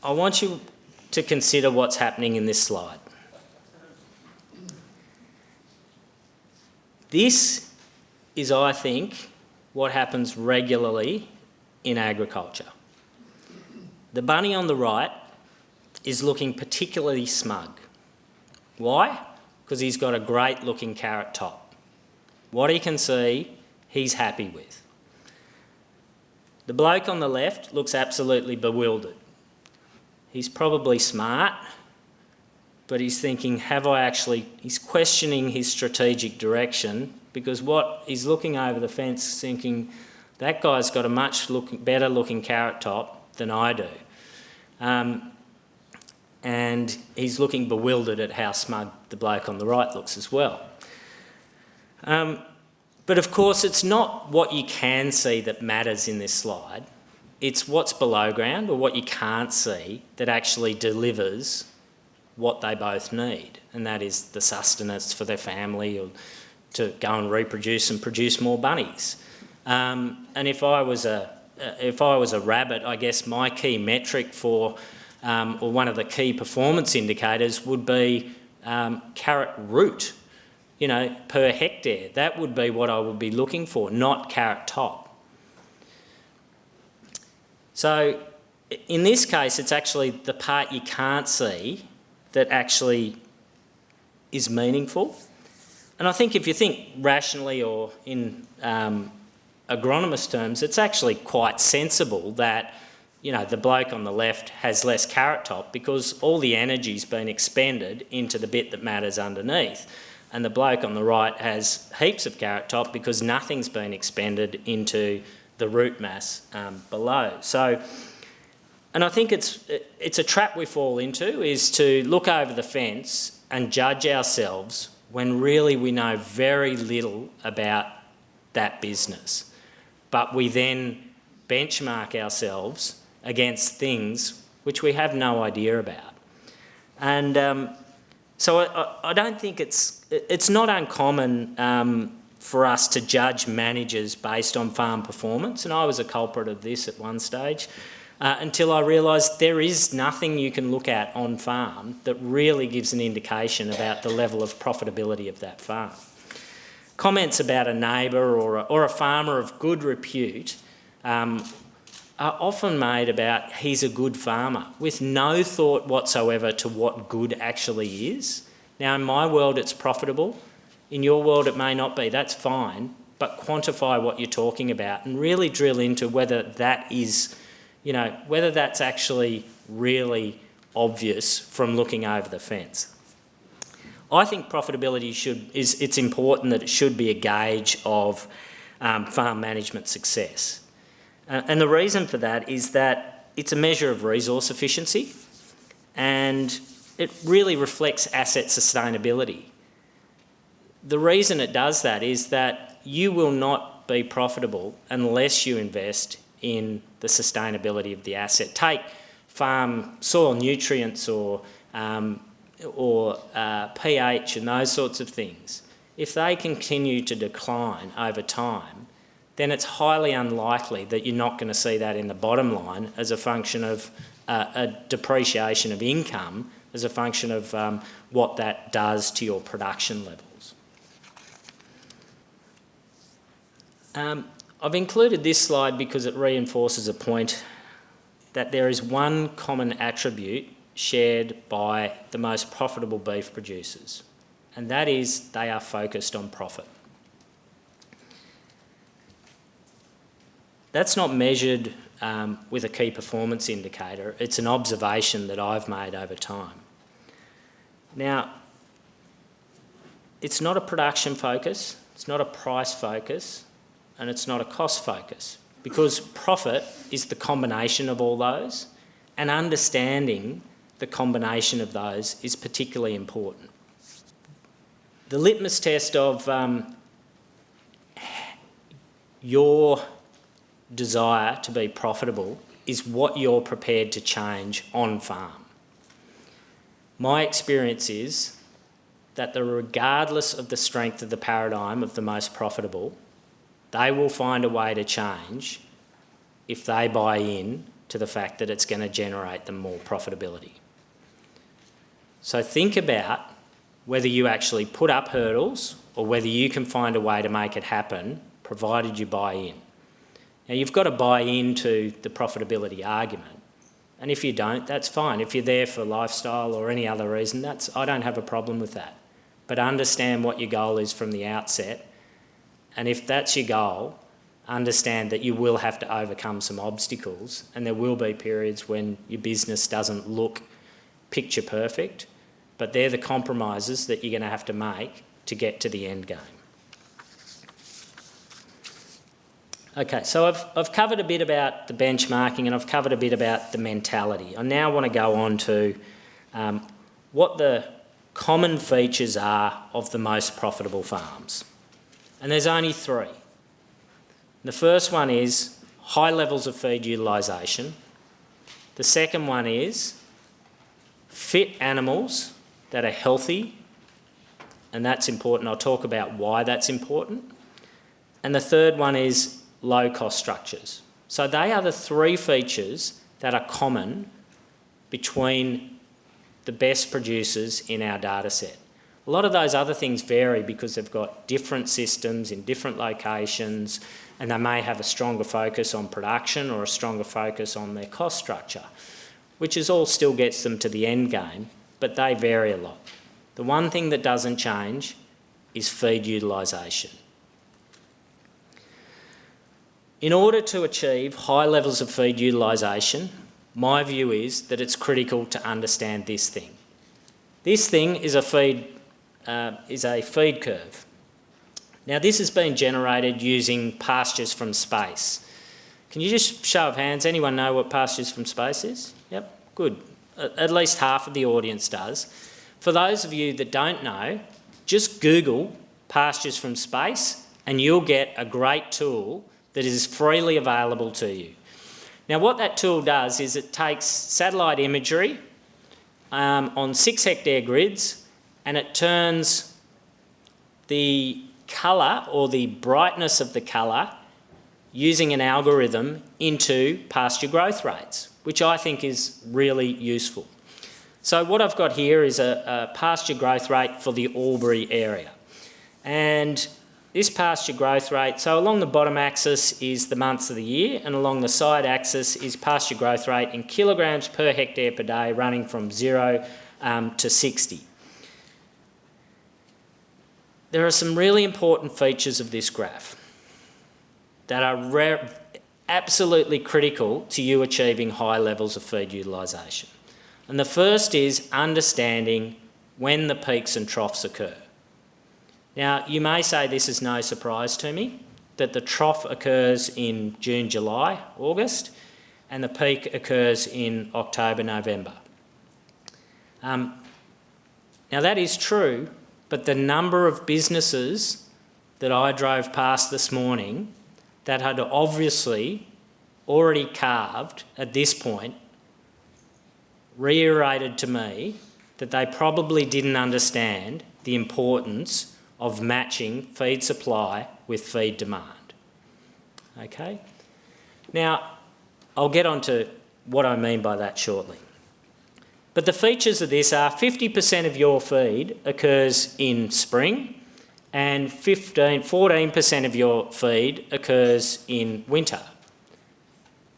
I want you to consider what's happening in this slide. This is, I think, what happens regularly in agriculture. The bunny on the right is looking particularly smug. Why? Because he's got a great looking carrot top. What he can see, he's happy with. The bloke on the left looks absolutely bewildered. He's probably smart, but he's thinking, he's questioning his strategic direction, because what he's looking over the fence thinking, that guy's got a much better looking carrot top than I do. And he's looking bewildered at how smug the bloke on the right looks as well. But of course, it's not what you can see that matters in this slide. It's what's below ground, or what you can't see, that actually delivers what they both need, and that is the sustenance for their family, or to go and reproduce and produce more bunnies. And if I was a rabbit, I guess my key metric for, or one of the key performance indicators would be carrot root, per hectare. That would be what I would be looking for, not carrot top. So in this case, it's actually the part you can't see that actually is meaningful. And I think if you think rationally, or in agronomist terms, it's actually quite sensible that the bloke on the left has less carrot top, because all the energy's been expended into the bit that matters underneath. And the bloke on the right has heaps of carrot top because nothing's been expended into the root mass below. So, and I think it's a trap we fall into, is to look over the fence and judge ourselves when really we know very little about that business. But we then benchmark ourselves against things which we have no idea about. And so I don't think it's not uncommon for us to judge managers based on farm performance, and I was a culprit of this at one stage, until I realised there is nothing you can look at on farm that really gives an indication about the level of profitability of that farm. Comments about a neighbour or a farmer of good repute are often made about he's a good farmer, with no thought whatsoever to what good actually is. Now, in my world, it's profitable. In your world, it may not be. That's fine, but quantify what you're talking about and really drill into whether that is, whether that's actually really obvious from looking over the fence. I think profitability it's important that it should be a gauge of farm management success. And the reason for that is that it's a measure of resource efficiency, and it really reflects asset sustainability. The reason it does that is that you will not be profitable unless you invest in the sustainability of the asset. Take farm soil nutrients or pH and those sorts of things. If they continue to decline over time, then it's highly unlikely that you're not going to see that in the bottom line as a function of a depreciation of income, as a function of what that does to your production levels. I've included this slide because it reinforces a point that there is one common attribute shared by the most profitable beef producers, and that is they are focused on profit. That's not measured with a key performance indicator. It's an observation that I've made over time. Now, it's not a production focus, it's not a price focus, and it's not a cost focus, because profit is the combination of all those, and understanding the combination of those is particularly important. The litmus test of your desire to be profitable is what you're prepared to change on farm. My experience is that regardless of the strength of the paradigm of the most profitable, they will find a way to change if they buy in to the fact that it's going to generate them more profitability. So think about whether you actually put up hurdles or whether you can find a way to make it happen, provided you buy in. Now, you've got to buy into the profitability argument. And if you don't, that's fine. If you're there for lifestyle or any other reason, I don't have a problem with that. But understand what your goal is from the outset. And if that's your goal, understand that you will have to overcome some obstacles, and there will be periods when your business doesn't look picture perfect, but they're the compromises that you're going to have to make to get to the end game. Okay, so I've covered a bit about the benchmarking and I've covered a bit about the mentality. I now want to go on to what the common features are of the most profitable farms. And there's only three. The first one is high levels of feed utilisation. The second one is fit animals that are healthy, and that's important. I'll talk about why that's important. And the third one is low-cost structures. So they are the three features that are common between the best producers in our data set. A lot of those other things vary because they've got different systems in different locations, and they may have a stronger focus on production or a stronger focus on their cost structure, which is all still gets them to the end game, but they vary a lot. The one thing that doesn't change is feed utilisation. In order to achieve high levels of feed utilisation, my view is that it's critical to understand this thing. This thing is a feed curve. Now, this has been generated using pastures from space. Can you just show of hands, anyone know what pastures from space is? Yep, good. At least half of the audience does. For those of you that don't know, just Google pastures from space and you'll get a great tool that is freely available to you. Now, what that tool does is it takes satellite imagery on 6 hectare grids, and it turns the colour or the brightness of the colour using an algorithm into pasture growth rates, which I think is really useful. So what I've got here is a pasture growth rate for the Albury area. And this pasture growth rate, so along the bottom axis is the months of the year, and along the side axis is pasture growth rate in kilograms per hectare per day, running from 0 to 60. There are some really important features of this graph that are absolutely critical to you achieving high levels of feed utilisation. And the first is understanding when the peaks and troughs occur. Now, you may say this is no surprise to me, that the trough occurs in June, July, August, and the peak occurs in October, November. Now, that is true, but the number of businesses that I drove past this morning that had obviously already calved at this point reiterated to me that they probably didn't understand the importance of matching feed supply with feed demand. Okay? Now, I'll get on to what I mean by that shortly. But the features of this are 50% of your feed occurs in spring and 14% of your feed occurs in winter.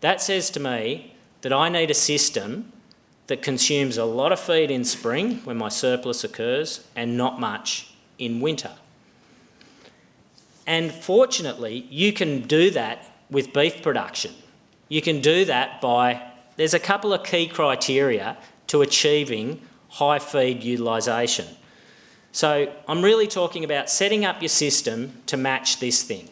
That says to me that I need a system that consumes a lot of feed in spring when my surplus occurs and not much in winter. And fortunately, you can do that with beef production. You can do that there's a couple of key criteria to achieving high feed utilisation. So I'm really talking about setting up your system to match this thing.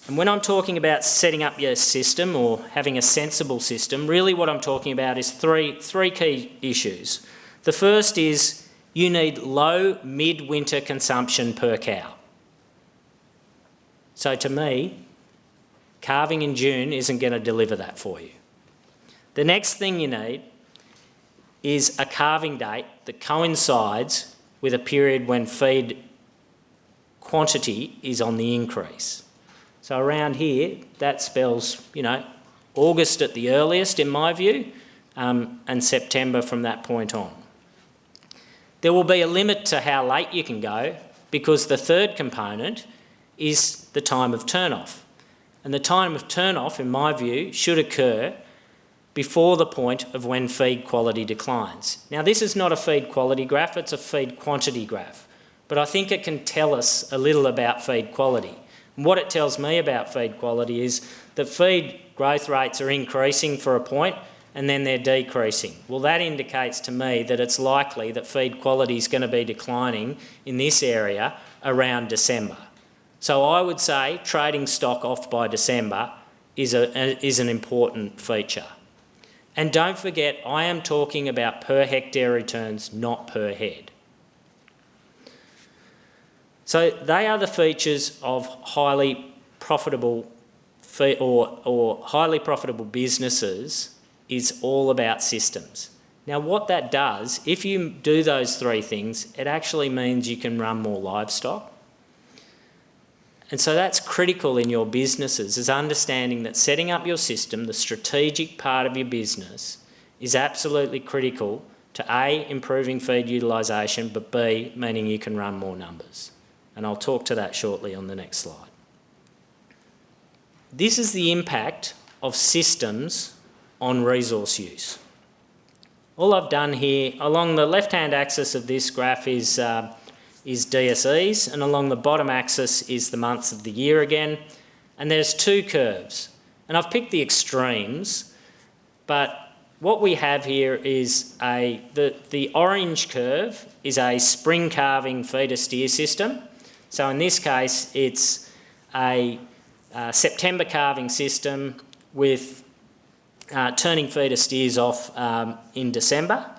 And when I'm talking about setting up your system or having a sensible system, really what I'm talking about is three key issues. The first is you need low mid-winter consumption per cow. So to me, calving in June isn't going to deliver that for you. The next thing you need is a calving date that coincides with a period when feed quantity is on the increase. So around here, that spells, August at the earliest, in my view, and September from that point on. There will be a limit to how late you can go, because the third component is the time of turn-off. And the time of turn-off, in my view, should occur before the point of when feed quality declines. Now, this is not a feed quality graph, it's a feed quantity graph. But I think it can tell us a little about feed quality. And what it tells me about feed quality is that feed growth rates are increasing for a point and then they're decreasing. Well, that indicates to me that it's likely that feed quality is going to be declining in this area around December. So I would say trading stock off by December is an important feature. And don't forget, I am talking about per hectare returns, not per head. So they are the features of highly profitable or highly profitable businesses, is all about systems. Now, what that does, if you do those three things, it actually means you can run more livestock. And so that's critical in your businesses, is understanding that setting up your system, the strategic part of your business, is absolutely critical to A, improving feed utilisation, but B, meaning you can run more numbers. And I'll talk to that shortly on the next slide. This is the impact of systems on resource use. All I've done here, along the left-hand axis of this graph is DSEs, and along the bottom axis is the months of the year again. And there's two curves. And I've picked the extremes, but what we have here is the orange curve is a spring calving feeder steer system. So in this case, it's a September calving system with turning feeder steers off in December.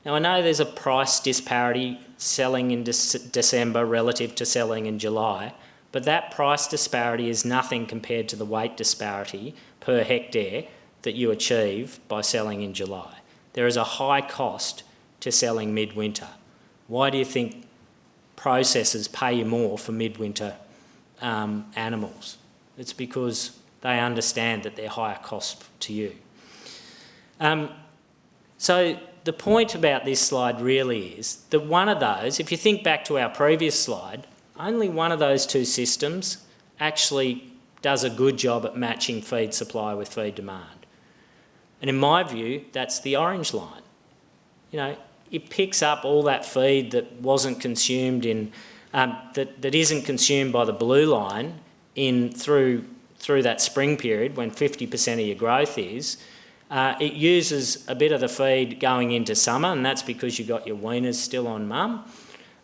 Now, I know there's a price disparity selling in December relative to selling in July, but that price disparity is nothing compared to the weight disparity per hectare that you achieve by selling in July. There is a high cost to selling midwinter. Why do you think processors pay you more for midwinter animals? It's because they understand that they're higher cost to you. So the point about this slide really is that one of those, if you think back to our previous slide, only one of those two systems actually does a good job at matching feed supply with feed demand. And in my view, that's the orange line. You know, it picks up all that feed that wasn't consumed that isn't consumed by the blue line through that spring period when 50% of your growth is. It uses a bit of the feed going into summer, and that's because you've got your weaners still on mum.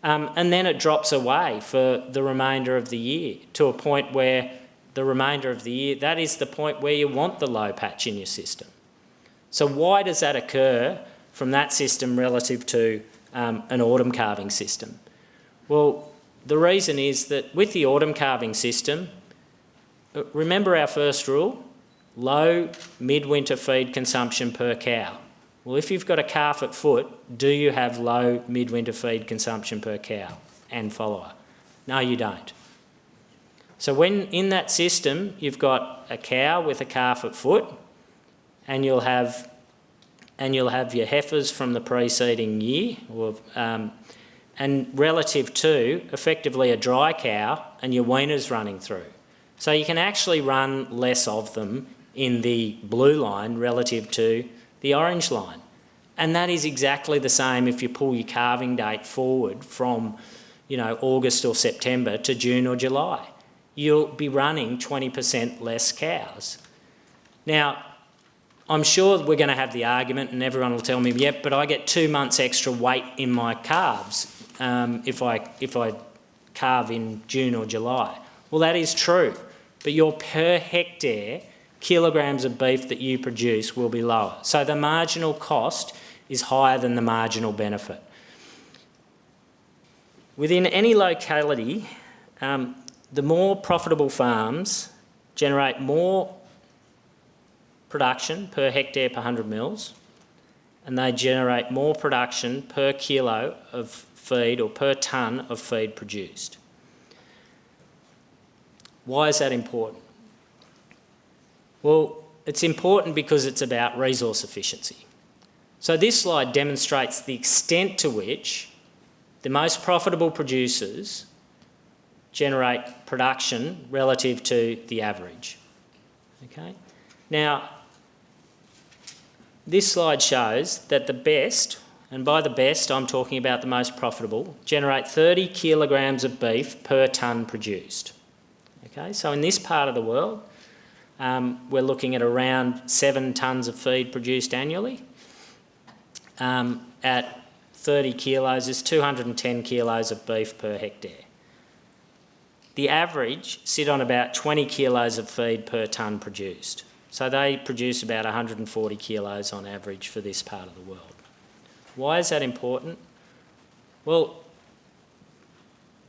And then it drops away for the remainder of the year to a point where the remainder of the year, that is the point where you want the low patch in your system. So why does that occur from that system relative to an autumn calving system? Well, the reason is that with the autumn calving system, remember our first rule, low midwinter feed consumption per cow. Well, if you've got a calf at foot, do you have low midwinter feed consumption per cow and follower? No, you don't. So when in that system you've got a cow with a calf at foot, and you'll have your heifers from the preceding year, and relative to effectively a dry cow and your weaners running through. So you can actually run less of them in the blue line relative to the orange line. And that is exactly the same if you pull your calving date forward from, August or September to June or July. You'll be running 20% less cows. Now, I'm sure we're going to have the argument and everyone will tell me, yep, but I get 2 months extra weight in my calves if I calve in June or July. Well, that is true, but your per hectare kilograms of beef that you produce will be lower. So the marginal cost is higher than the marginal benefit. Within any locality, the more profitable farms generate more production per hectare per 100 mils, and they generate more production per kilo of feed or per tonne of feed produced. Why is that important? Well, it's important because it's about resource efficiency. So this slide demonstrates the extent to which the most profitable producers generate production relative to the average. Okay? Now, this slide shows that the best, and by the best I'm talking about the most profitable, generate 30 kilograms of beef per tonne produced. Okay? So in this part of the world, we're looking at around 7 tonnes of feed produced annually. At 30 kilos is 210 kilos of beef per hectare. The average sit on about 20 kilos of feed per tonne produced. So they produce about 140 kilos on average for this part of the world. Why is that important? Well,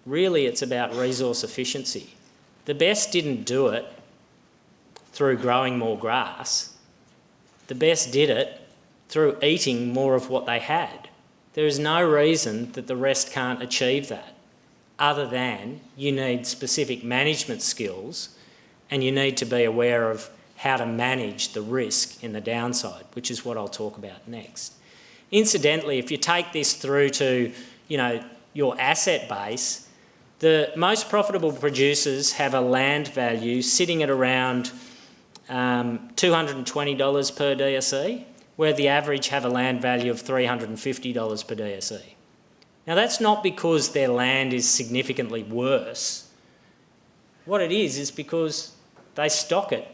really it's about resource efficiency. The best didn't do it through growing more grass. The best did it through eating more of what they had. There is no reason that the rest can't achieve that, other than you need specific management skills and you need to be aware of how to manage the risk in the downside, which is what I'll talk about next. Incidentally, if you take this through to, your asset base, the most profitable producers have a land value sitting at around $220 per DSE, where the average have a land value of $350 per DSE. Now that's not because their land is significantly worse. What it is because they stock it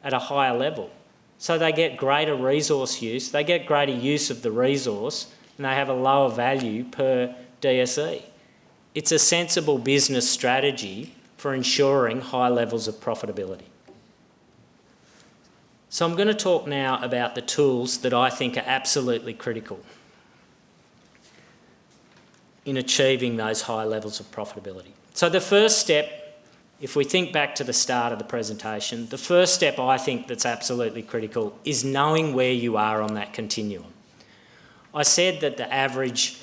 at a higher level. So they get greater resource use, they get greater use of the resource, and they have a lower value per DSE. It's a sensible business strategy for ensuring high levels of profitability. So I'm going to talk now about the tools that I think are absolutely critical in achieving those high levels of profitability. So the first step, if we think back to the start of the presentation, the first step I think that's absolutely critical is knowing where you are on that continuum. I said that the average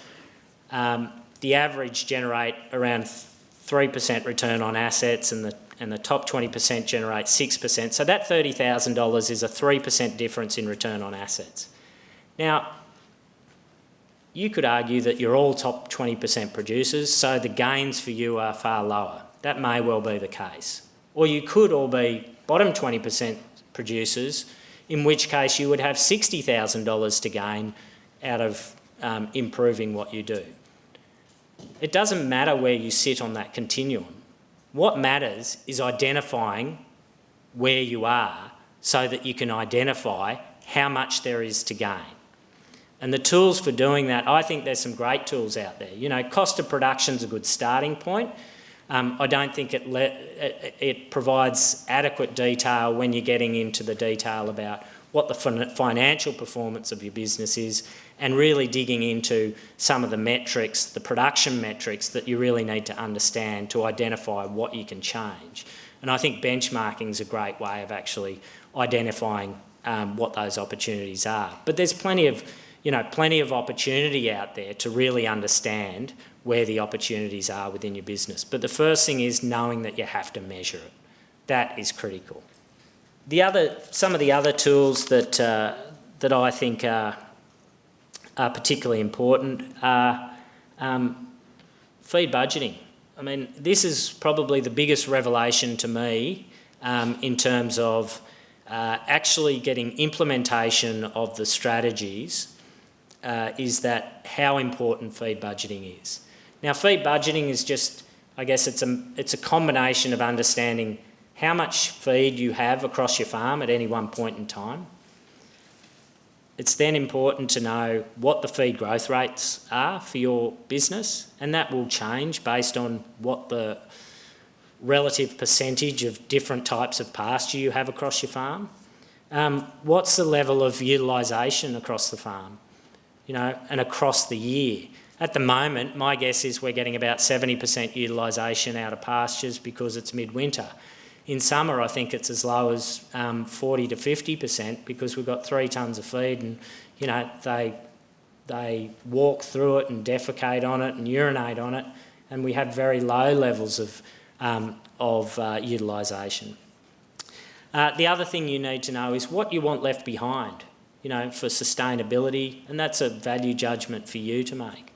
generate around 3% return on assets and the top 20% generate 6%. So that $30,000 is a 3% difference in return on assets. Now, you could argue that you're all top 20% producers, so the gains for you are far lower. That may well be the case. Or you could all be bottom 20% producers, in which case you would have $60,000 to gain out of improving what you do. It doesn't matter where you sit on that continuum. What matters is identifying where you are so that you can identify how much there is to gain. And the tools for doing that, I think there's some great tools out there. Cost of production's a good starting point. I don't think it provides adequate detail when you're getting into the detail about what the financial performance of your business is, and really digging into some of the metrics, the production metrics that you really need to understand to identify what you can change. And I think benchmarking is a great way of actually identifying what those opportunities are. But there's plenty of opportunity out there to really understand where the opportunities are within your business. But the first thing is knowing that you have to measure it. That is critical. Some of the other tools that I think are particularly important are feed budgeting. I mean, this is probably the biggest revelation to me in terms of actually getting implementation of the strategies, is that how important feed budgeting is. Now, feed budgeting is just, I guess it's a combination of understanding how much feed you have across your farm at any one point in time. It's then important to know what the feed growth rates are for your business, and that will change based on what the relative percentage of different types of pasture you have across your farm. What's the level of utilisation across the farm, and across the year? At the moment, my guess is we're getting about 70% utilisation out of pastures because it's midwinter. In summer, I think it's as low as 40 to 50% because we've got 3 tonnes of feed, and they walk through it and defecate on it and urinate on it, and we have very low levels of utilisation. The other thing you need to know is what you want left behind, for sustainability, and that's a value judgment for you to make.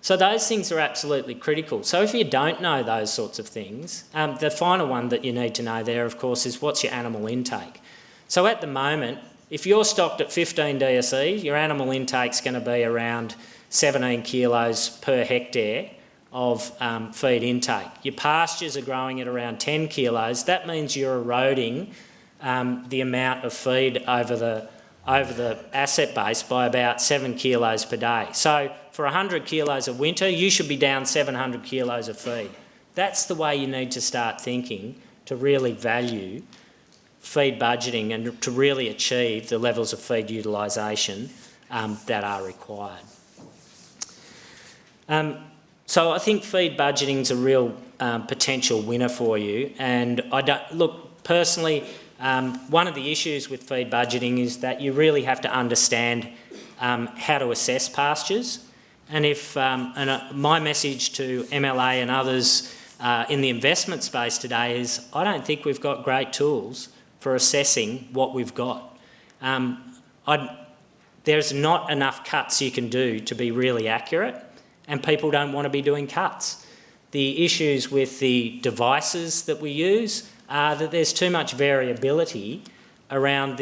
So those things are absolutely critical. So if you don't know those sorts of things, the final one that you need to know there, of course, is what's your animal intake. So at the moment, if you're stocked at 15 DSE, your animal intake's going to be around 17 kilos per hectare of feed intake. Your pastures are growing at around 10 kilos. That means you're eroding the amount of feed over the asset base by about 7 kilos per day. So for 100 kilos of winter, you should be down 700 kilos of feed. That's the way you need to start thinking to really value feed budgeting and to really achieve the levels of feed utilisation that are required. So I think feed budgeting is a real potential winner for you. And personally, one of the issues with feed budgeting is that you really have to understand how to assess pastures. And my message to MLA and others in the investment space today is I don't think we've got great tools for assessing what we've got. There's not enough cuts you can do to be really accurate, and people don't want to be doing cuts. The issues with the devices that we use are that there's too much variability around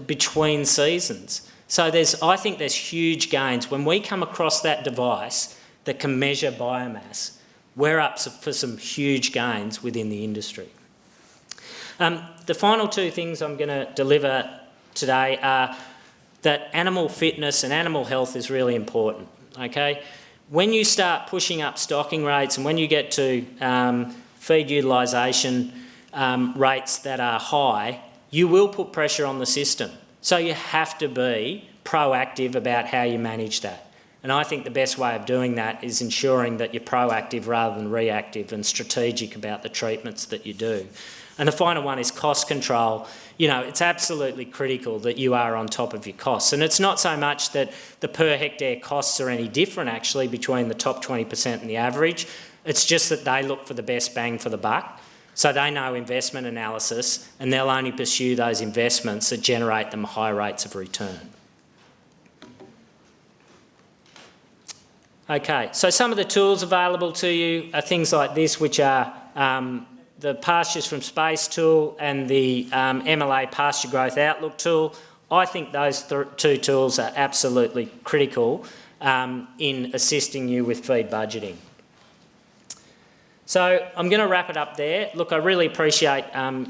between seasons. So I think there's huge gains. When we come across that device that can measure biomass, we're up for some huge gains within the industry. The final two things I'm going to deliver today are that animal fitness and animal health is really important, okay? When you start pushing up stocking rates and when you get to feed utilisation rates that are high, you will put pressure on the system. So you have to be proactive about how you manage that. And I think the best way of doing that is ensuring that you're proactive rather than reactive and strategic about the treatments that you do. And the final one is cost control. It's absolutely critical that you are on top of your costs. And it's not so much that the per hectare costs are any different actually between the top 20% and the average. It's just that they look for the best bang for the buck. So they know investment analysis and they'll only pursue those investments that generate them high rates of return. Okay, so some of the tools available to you are things like this, which are the Pastures from Space tool and the MLA Pasture Growth Outlook tool. I think those two tools are absolutely critical in assisting you with feed budgeting. So I'm going to wrap it up there. Look, I really appreciate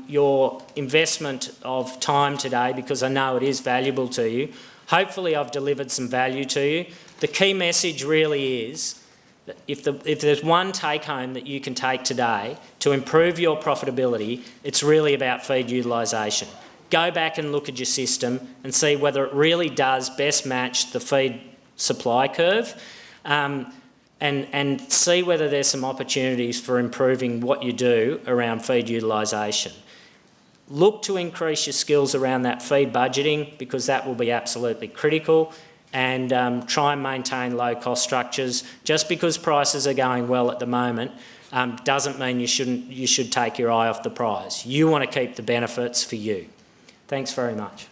your investment of time today because I know it is valuable to you. Hopefully I've delivered some value to you. The key message really is that if there's one take-home that you can take today to improve your profitability, it's really about feed utilisation. Go back and look at your system and see whether it really does best match the feed supply curve. And see whether there's some opportunities for improving what you do around feed utilisation. Look to increase your skills around that feed budgeting because that will be absolutely critical, and try and maintain low cost structures. Just because prices are going well at the moment doesn't mean you should take your eye off the prize. You want to keep the benefits for you. Thanks very much.